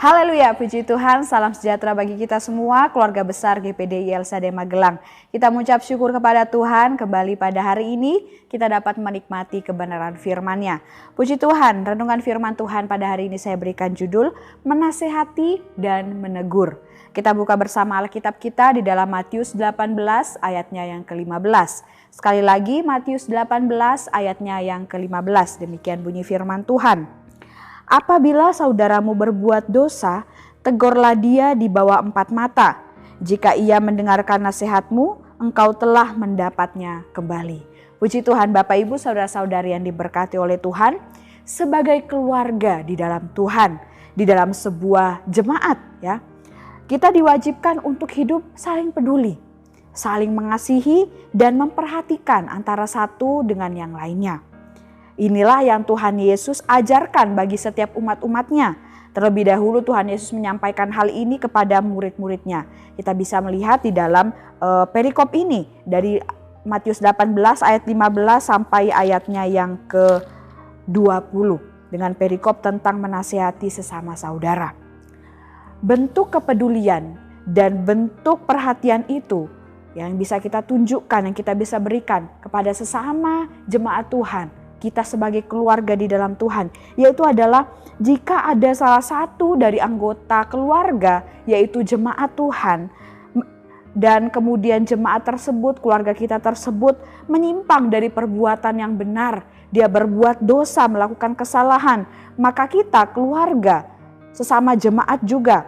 Haleluya, puji Tuhan, salam sejahtera bagi kita semua, keluarga besar GPDI LSD Magelang. Kita mengucap syukur kepada Tuhan, kembali pada hari ini kita dapat menikmati kebenaran firman-Nya. Puji Tuhan, renungan firman Tuhan pada hari ini saya berikan judul, Menasehati dan Menegur. Kita buka bersama Alkitab kita di dalam Matius 18 ayatnya yang ke-15. Sekali lagi Matius 18 ayatnya yang ke-15, demikian bunyi firman Tuhan. Apabila saudaramu berbuat dosa, tegurlah dia di bawah 4 mata. Jika ia mendengarkan nasihatmu, engkau telah mendapatnya kembali. Puji Tuhan, Bapak Ibu, saudara-saudari yang diberkati oleh Tuhan, sebagai keluarga di dalam Tuhan, di dalam sebuah jemaat, ya, kita diwajibkan untuk hidup saling peduli, saling mengasihi dan memperhatikan antara satu dengan yang lainnya. Inilah yang Tuhan Yesus ajarkan bagi setiap umat-umatnya. Terlebih dahulu Tuhan Yesus menyampaikan hal ini kepada murid-muridnya. Kita bisa melihat di dalam perikop ini dari Matius 18 ayat 15 sampai ayatnya yang ke-20. Dengan perikop tentang menasihati sesama saudara. Bentuk kepedulian dan bentuk perhatian itu yang bisa kita tunjukkan, yang kita bisa berikan kepada sesama jemaat Tuhan. Kita sebagai keluarga di dalam Tuhan, yaitu adalah jika ada salah satu dari anggota keluarga, yaitu jemaat Tuhan, dan kemudian jemaat tersebut, keluarga kita tersebut menyimpang dari perbuatan yang benar, dia berbuat dosa, melakukan kesalahan, maka kita keluarga, sesama jemaat juga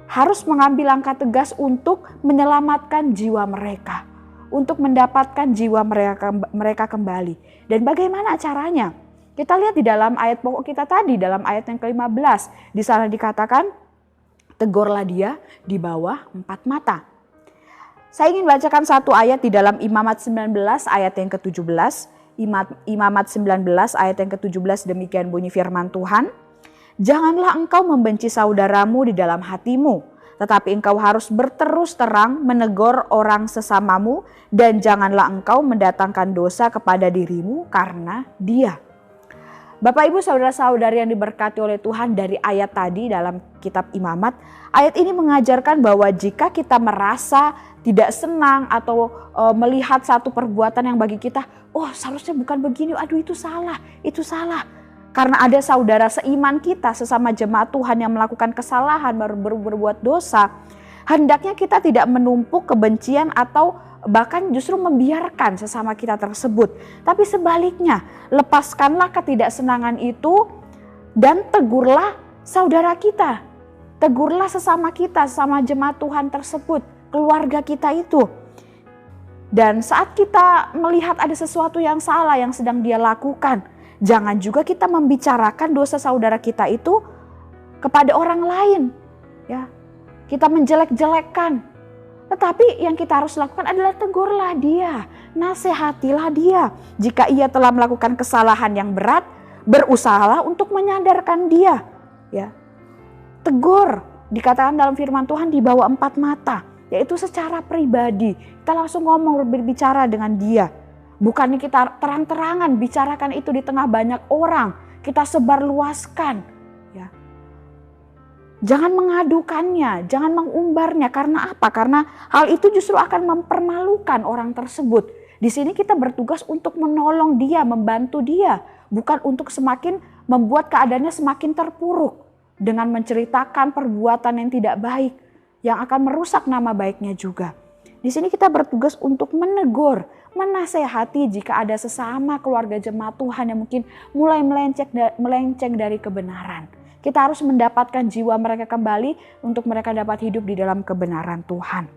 harus mengambil langkah tegas untuk menyelamatkan jiwa mereka, untuk mendapatkan jiwa mereka kembali. Dan bagaimana caranya? Kita lihat di dalam ayat pokok kita tadi, dalam ayat yang ke-15. Di sana dikatakan, tegurlah dia di bawah 4 mata. Saya ingin bacakan satu ayat di dalam Imamat 19 ayat yang ke-17. Imamat 19 ayat yang ke-17, demikian bunyi firman Tuhan. Janganlah engkau membenci saudaramu di dalam hatimu, tetapi engkau harus berterus terang menegur orang sesamamu, dan janganlah engkau mendatangkan dosa kepada dirimu karena dia. Bapak Ibu saudara-saudari yang diberkati oleh Tuhan, dari ayat tadi dalam kitab Imamat, ayat ini mengajarkan bahwa jika kita merasa tidak senang atau melihat satu perbuatan yang bagi kita, oh seharusnya bukan begini, aduh itu salah, itu salah. Karena ada saudara seiman kita, sesama jemaat Tuhan yang melakukan kesalahan, berbuat dosa, hendaknya kita tidak menumpuk kebencian atau bahkan justru membiarkan sesama kita tersebut. Tapi sebaliknya, lepaskanlah ketidaksenangan itu dan tegurlah saudara kita. Tegurlah sesama kita, sesama jemaat Tuhan tersebut, keluarga kita itu. Dan saat kita melihat ada sesuatu yang salah yang sedang dia lakukan, jangan juga kita membicarakan dosa saudara kita itu kepada orang lain, ya. Kita menjelek-jelekkan. Tetapi yang kita harus lakukan adalah tegurlah dia, nasihatilah dia. Jika ia telah melakukan kesalahan yang berat, berusahalah untuk menyadarkan dia, ya. Tegur, dikatakan dalam firman Tuhan di bawah 4 mata, yaitu secara pribadi. Kita langsung ngomong, berbicara dengan dia. Bukannya kita terang-terangan bicarakan itu di tengah banyak orang, kita sebarluaskan, ya. Jangan mengadukannya, jangan mengumbarnya. Karena apa? Karena hal itu justru akan mempermalukan orang tersebut. Di sini kita bertugas untuk menolong dia, membantu dia, bukan untuk semakin membuat keadaannya semakin terpuruk dengan menceritakan perbuatan yang tidak baik yang akan merusak nama baiknya juga. Di sini kita bertugas untuk menegur, menasehati jika ada sesama keluarga jemaat Tuhan yang mungkin mulai melenceng dari kebenaran. Kita harus mendapatkan jiwa mereka kembali untuk mereka dapat hidup di dalam kebenaran Tuhan.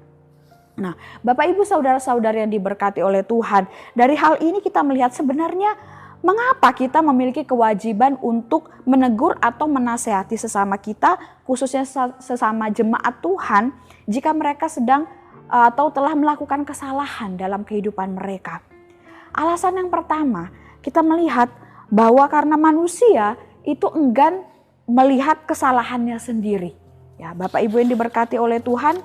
Nah, Bapak Ibu saudara-saudari yang diberkati oleh Tuhan, dari hal ini kita melihat sebenarnya mengapa kita memiliki kewajiban untuk menegur atau menasehati sesama kita, khususnya sesama jemaat Tuhan, jika mereka sedang atau telah melakukan kesalahan dalam kehidupan mereka. Alasan yang pertama, kita melihat bahwa karena manusia itu enggan melihat kesalahannya sendiri. Ya, Bapak Ibu yang diberkati oleh Tuhan,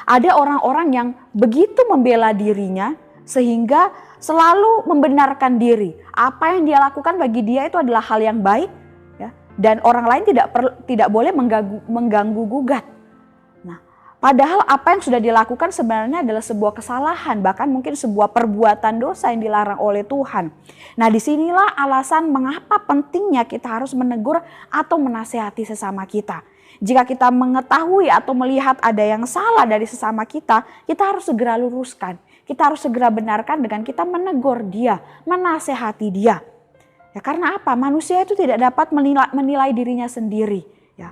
ada orang-orang yang begitu membela dirinya sehingga selalu membenarkan diri. Apa yang dia lakukan bagi dia itu adalah hal yang baik, ya, dan orang lain tidak boleh mengganggu gugat. Nah, padahal apa yang sudah dilakukan sebenarnya adalah sebuah kesalahan, bahkan mungkin sebuah perbuatan dosa yang dilarang oleh Tuhan. Nah, disinilah alasan mengapa pentingnya kita harus menegur atau menasehati sesama kita. Jika kita mengetahui atau melihat ada yang salah dari sesama kita harus segera luruskan. Kita harus segera benarkan dengan kita menegur dia, menasehati dia. Ya, karena apa? Manusia itu tidak dapat menilai dirinya sendiri. Ya.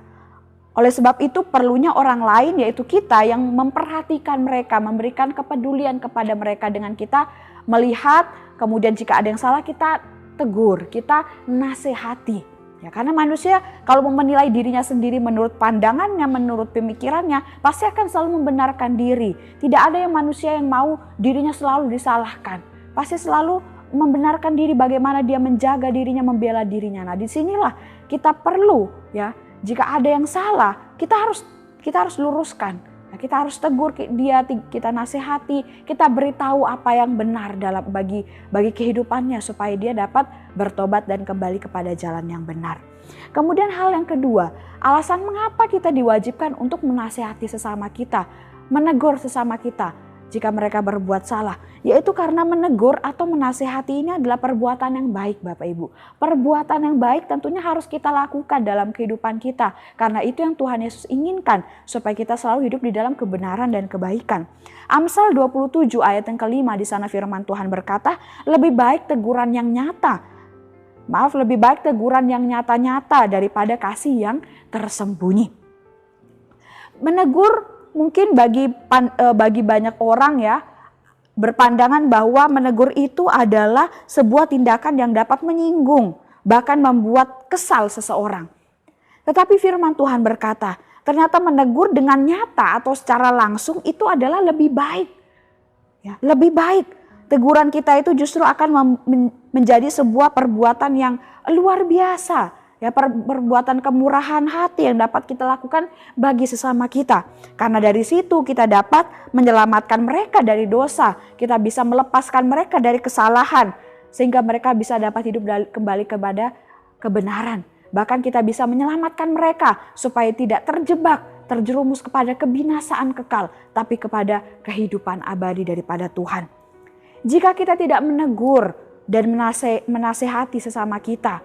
Oleh sebab itu perlunya orang lain, yaitu kita, yang memperhatikan mereka, memberikan kepedulian kepada mereka dengan kita melihat, kemudian jika ada yang salah kita tegur, kita nasihati. Ya, karena manusia kalau menilai dirinya sendiri menurut pandangannya, menurut pemikirannya, pasti akan selalu membenarkan diri. Tidak ada yang manusia yang mau dirinya selalu disalahkan. Pasti selalu membenarkan diri, bagaimana dia menjaga dirinya, membela dirinya. Nah, disinilah kita perlu, ya, jika ada yang salah, kita harus luruskan. Nah, kita harus tegur dia, kita nasihati, kita beritahu apa yang benar dalam bagi kehidupannya supaya dia dapat bertobat dan kembali kepada jalan yang benar. Kemudian hal yang kedua, alasan mengapa kita diwajibkan untuk menasihati sesama kita, menegur sesama kita jika mereka berbuat salah, yaitu karena menegur atau menasihati ini adalah perbuatan yang baik, Bapak Ibu. Perbuatan yang baik tentunya harus kita lakukan dalam kehidupan kita, karena itu yang Tuhan Yesus inginkan, supaya kita selalu hidup di dalam kebenaran dan kebaikan. Amsal 27 ayat yang kelima, di sana firman Tuhan berkata, lebih baik teguran yang nyata, lebih baik teguran yang nyata-nyata daripada kasih yang tersembunyi. Menegur mungkin bagi banyak orang, ya, berpandangan bahwa menegur itu adalah sebuah tindakan yang dapat menyinggung, bahkan membuat kesal seseorang. Tetapi firman Tuhan berkata, ternyata menegur dengan nyata atau secara langsung itu adalah lebih baik. Ya, lebih baik. Teguran kita itu justru akan menjadi sebuah perbuatan yang luar biasa. Ya, perbuatan kemurahan hati yang dapat kita lakukan bagi sesama kita. Karena dari situ kita dapat menyelamatkan mereka dari dosa. Kita bisa melepaskan mereka dari kesalahan. Sehingga mereka bisa dapat hidup kembali kepada kebenaran. Bahkan kita bisa menyelamatkan mereka supaya tidak terjerumus kepada kebinasaan kekal. Tapi kepada kehidupan abadi daripada Tuhan. Jika kita tidak menegur dan menasehati sesama kita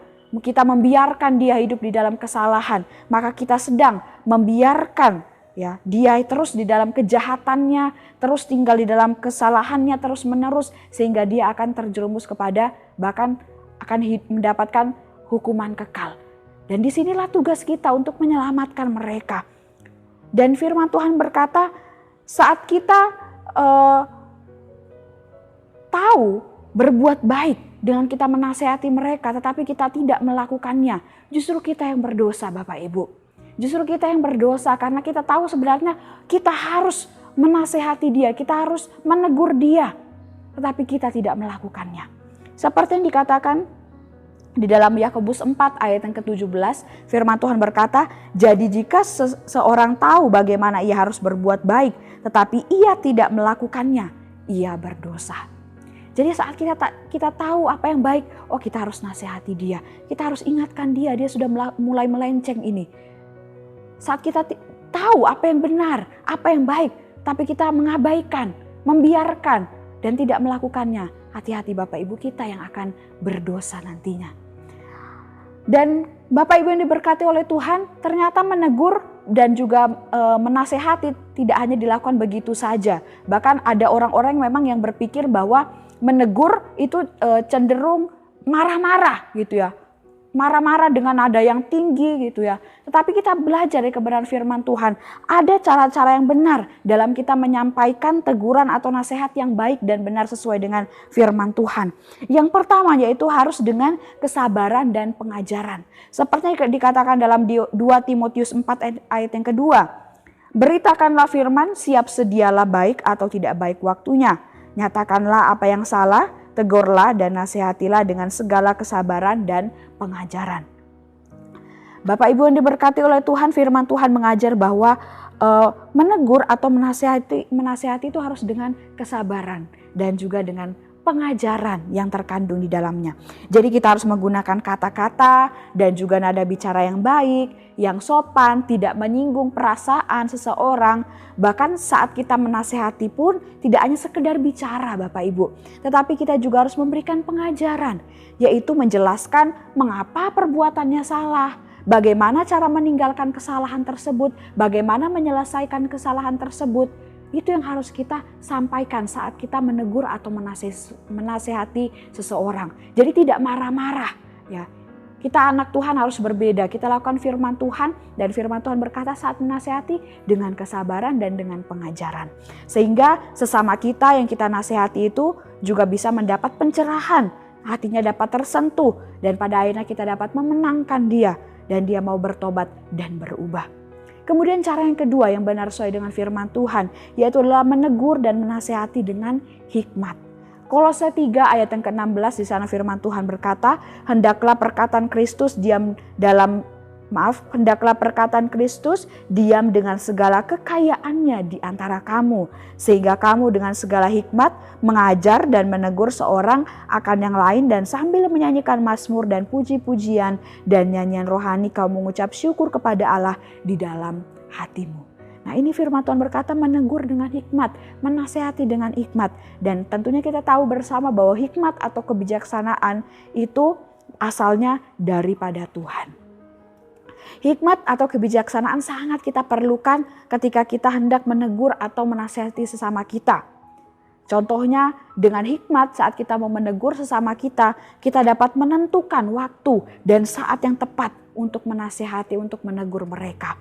membiarkan dia hidup di dalam kesalahan, maka kita sedang membiarkan, ya, dia terus di dalam kejahatannya, terus tinggal di dalam kesalahannya terus menerus, sehingga dia akan terjerumus kepada, bahkan akan mendapatkan hukuman kekal. Dan disinilah tugas kita untuk menyelamatkan mereka. Dan firman Tuhan berkata, saat kita tahu berbuat baik dengan kita menasehati mereka, tetapi kita tidak melakukannya, justru kita yang berdosa, Bapak Ibu. Justru kita yang berdosa karena kita tahu sebenarnya kita harus menasehati dia, kita harus menegur dia, tetapi kita tidak melakukannya. Seperti yang dikatakan di dalam Yakobus 4 ayat yang ke-17, firman Tuhan berkata, jadi jika seseorang tahu bagaimana ia harus berbuat baik, tetapi ia tidak melakukannya, ia berdosa. Jadi saat kita tahu apa yang baik, kita harus nasihati dia. Kita harus ingatkan dia sudah mulai melenceng ini. Saat kita tahu apa yang benar, apa yang baik, tapi kita mengabaikan, membiarkan, dan tidak melakukannya, hati-hati Bapak Ibu, kita yang akan berdosa nantinya. Dan Bapak Ibu yang diberkati oleh Tuhan, ternyata menegur dan juga menasehati tidak hanya dilakukan begitu saja. Bahkan ada orang-orang memang yang berpikir bahwa menegur itu cenderung marah-marah gitu ya. Marah-marah dengan nada yang tinggi gitu ya. Tetapi kita belajar dari kebenaran firman Tuhan. Ada cara-cara yang benar dalam kita menyampaikan teguran atau nasihat yang baik dan benar sesuai dengan firman Tuhan. Yang pertama yaitu harus dengan kesabaran dan pengajaran. Seperti yang dikatakan dalam 2 Timotius 4 ayat yang kedua. Beritakanlah firman, siap sedialah baik atau tidak baik waktunya. Nyatakanlah apa yang salah, tegurlah dan nasihatilah dengan segala kesabaran dan pengajaran. Bapak Ibu yang diberkati oleh Tuhan, firman Tuhan mengajar bahwa menegur atau menasihati itu harus dengan kesabaran dan juga dengan pengajaran yang terkandung di dalamnya. Jadi kita harus menggunakan kata-kata dan juga nada bicara yang baik, yang sopan, tidak menyinggung perasaan seseorang. Bahkan saat kita menasihati pun tidak hanya sekedar bicara Bapak Ibu, tetapi kita juga harus memberikan pengajaran, yaitu menjelaskan mengapa perbuatannya salah, bagaimana cara meninggalkan kesalahan tersebut, bagaimana menyelesaikan kesalahan tersebut. Itu yang harus kita sampaikan saat kita menegur atau menasehati seseorang. Jadi tidak marah-marah ya. Kita anak Tuhan harus berbeda. Kita lakukan firman Tuhan dan firman Tuhan berkata saat menasehati dengan kesabaran dan dengan pengajaran. Sehingga sesama kita yang kita nasihati itu juga bisa mendapat pencerahan. Hatinya dapat tersentuh dan pada akhirnya kita dapat memenangkan dia dan dia mau bertobat dan berubah. Kemudian cara yang kedua yang benar sesuai dengan firman Tuhan, yaitu adalah menegur dan menasehati dengan hikmat. Kolose 3 ayat yang ke-16 di sana firman Tuhan berkata, hendaklah perkataan Kristus diam dengan segala kekayaannya di antara kamu, sehingga kamu dengan segala hikmat mengajar dan menegur seorang akan yang lain, dan sambil menyanyikan mazmur dan puji-pujian dan nyanyian rohani kamu mengucap syukur kepada Allah di dalam hatimu. Nah, ini firman Tuhan berkata menegur dengan hikmat, menasehati dengan hikmat, dan tentunya kita tahu bersama bahwa hikmat atau kebijaksanaan itu asalnya daripada Tuhan. Hikmat atau kebijaksanaan sangat kita perlukan ketika kita hendak menegur atau menasihati sesama kita. Contohnya dengan hikmat saat kita mau menegur sesama kita dapat menentukan waktu dan saat yang tepat untuk menasihati, untuk menegur mereka.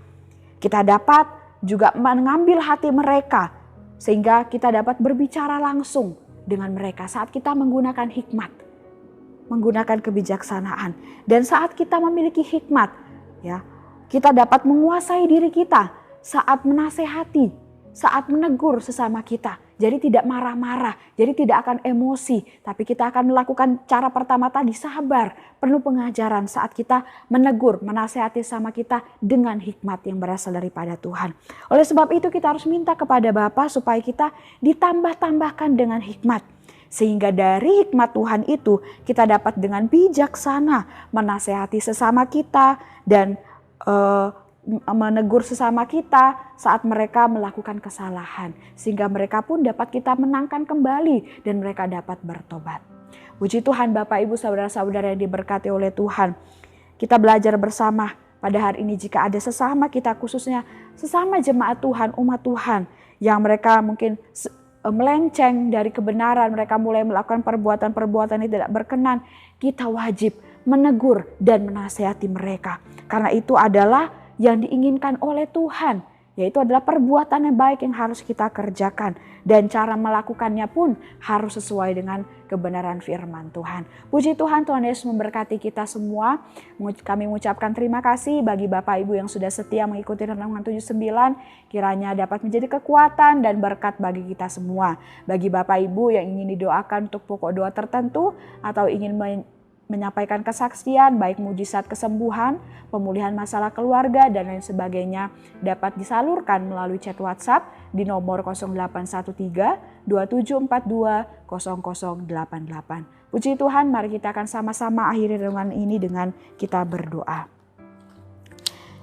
Kita dapat juga mengambil hati mereka sehingga kita dapat berbicara langsung dengan mereka saat kita menggunakan hikmat, menggunakan kebijaksanaan. Dan saat kita memiliki hikmat, ya, kita dapat menguasai diri kita saat menasehati, saat menegur sesama kita. Jadi tidak marah-marah, jadi tidak akan emosi, tapi kita akan melakukan cara pertama tadi sabar, penuh pengajaran saat kita menegur, menasehati sama kita dengan hikmat yang berasal daripada Tuhan. Oleh sebab itu kita harus minta kepada Bapa supaya kita ditambah-tambahkan dengan hikmat. Sehingga dari hikmat Tuhan itu kita dapat dengan bijaksana menasehati sesama kita dan menegur sesama kita saat mereka melakukan kesalahan. Sehingga mereka pun dapat kita menangkan kembali dan mereka dapat bertobat. Puji Tuhan Bapak Ibu saudara-saudara yang diberkati oleh Tuhan. Kita belajar bersama pada hari ini jika ada sesama kita, khususnya sesama jemaat Tuhan, umat Tuhan yang mereka mungkin melenceng dari kebenaran, mereka mulai melakukan perbuatan-perbuatan yang tidak berkenan, kita wajib menegur dan menasihati mereka. Karena itu adalah yang diinginkan oleh Tuhan, yaitu adalah perbuatan yang baik yang harus kita kerjakan. Dan cara melakukannya pun harus sesuai dengan kebenaran firman Tuhan. Puji Tuhan, Tuhan Yesus memberkati kita semua. Kami mengucapkan terima kasih bagi Bapak Ibu yang sudah setia mengikuti Renungan 79. Kiranya dapat menjadi kekuatan dan berkat bagi kita semua. Bagi Bapak Ibu yang ingin didoakan untuk pokok doa tertentu atau ingin menyampaikan kesaksian baik mujizat kesembuhan, pemulihan masalah keluarga dan lain sebagainya dapat disalurkan melalui chat WhatsApp di nomor 0813 2742 0088. Puji Tuhan, mari kita akan sama-sama akhiri renungan ini dengan kita berdoa.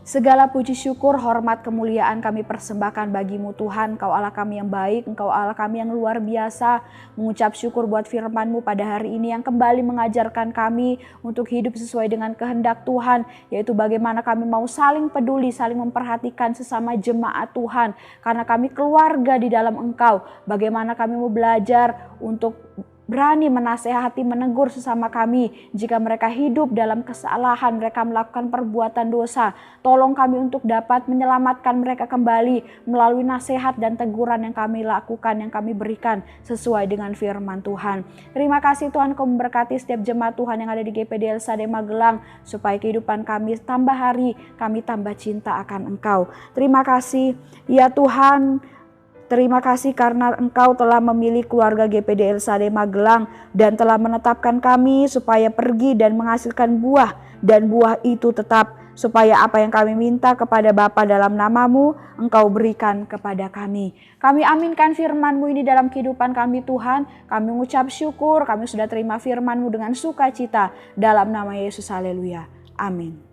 Segala puji syukur, hormat, kemuliaan kami persembahkan bagimu Tuhan. Engkau Allah kami yang baik, Engkau Allah kami yang luar biasa. Mengucap syukur buat firman-Mu pada hari ini yang kembali mengajarkan kami untuk hidup sesuai dengan kehendak Tuhan. Yaitu bagaimana kami mau saling peduli, saling memperhatikan sesama jemaat Tuhan. Karena kami keluarga di dalam Engkau. Bagaimana kami mau belajar untuk berani menasehati, menegur sesama kami. Jika mereka hidup dalam kesalahan, mereka melakukan perbuatan dosa, tolong kami untuk dapat menyelamatkan mereka kembali melalui nasihat dan teguran yang kami lakukan, yang kami berikan sesuai dengan firman Tuhan. Terima kasih Tuhan, Kau memberkati setiap jemaat Tuhan yang ada di GPD LSAD Magelang, supaya kehidupan kami tambah hari, kami tambah cinta akan Engkau. Terima kasih ya Tuhan. Terima kasih karena Engkau telah memilih keluarga GPD LSAD Magelang dan telah menetapkan kami supaya pergi dan menghasilkan buah, dan buah itu tetap, supaya apa yang kami minta kepada Bapa dalam nama-Mu, Engkau berikan kepada kami. Kami aminkan firman-Mu ini dalam kehidupan kami Tuhan. Kami mengucap syukur, kami sudah terima firman-Mu dengan sukacita. Dalam nama Yesus, haleluya. Amin.